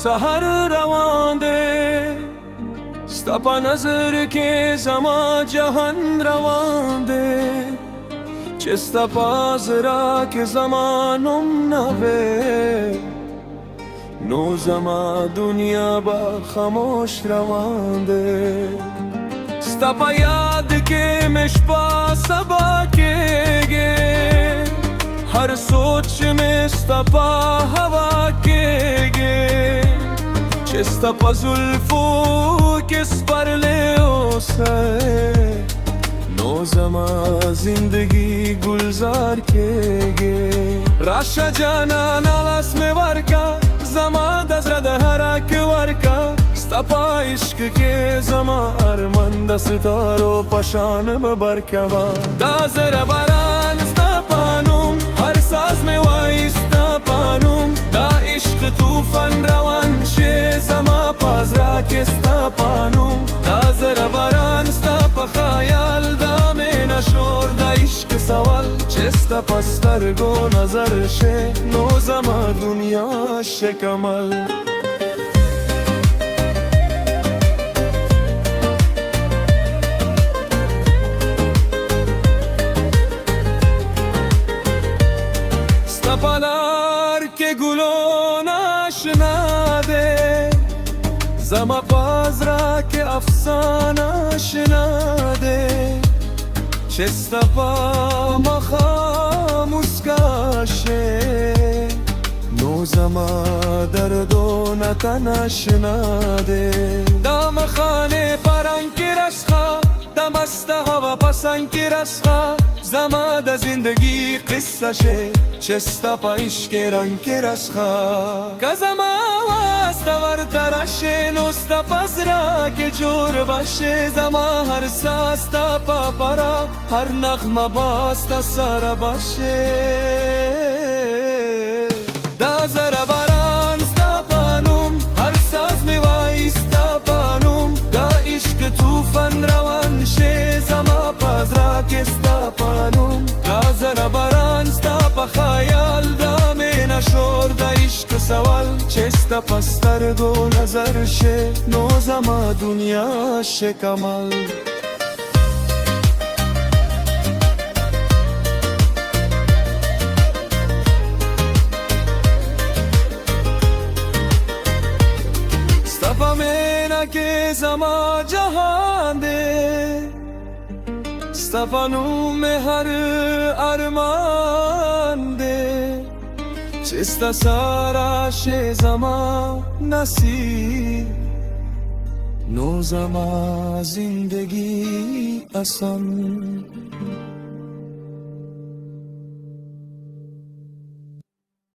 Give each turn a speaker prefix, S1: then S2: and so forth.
S1: سحر روان ده ستا نظر که زما جهان روان ده چستا پازرا که زمانم نوه نو زما دنیا با خاموش روان ده ستا پا یاد که مشپا سبا که گه هر سوچ میں ستا پا ہوا کے گے چستا پا زلفو کس پر لے اوسے نو زما زندگی گلزار کے گے راشا جانا نالاس میں ورکا زما دزر دہرا کے ورکا ستا پا عشق کے زما ارمن دستارو پشان مبرکوا دازر باران ستا پانوم هر ساز میں وایستا پانوم دا عشق توفان روان شه زما پازرا کے ستا پانوم دازر باران ستا پا خیال دا میں نشور دا عشق سوال چستا پستر گو نظر شه نو زما دنیا شه کمل پنار که گلو ناشنا ده زما پازرا که افسانه شنا ده چستا پا مخا مسکاشه نو زما دردو نتنا شنا ده دام خانه پرنگ کی رسخا دمست هوا پسنگ کی رسخا زما د زندگی قصه شه چستا پا عشق رنگ کی رسخا که زما واستا ورترشه نوستا پزرا که جور باشه زما هر ساستا پا پرا هر نغمه باستا سارا باشه دا زر باران ستا پانوم هر ساز می وایستا پانوم دا عشق توفان روان شه زما پازرا که ستا پانوم دا زر باران ستا پا خیال دا می نشور دا عشق سوال چستا پستر گو نظر شه نو زما دنیا شه کمال مینا که زما جهان ده ستا میں ہر ارمان ده چستا سارا شه زما نصیب نو زما زندگی آسان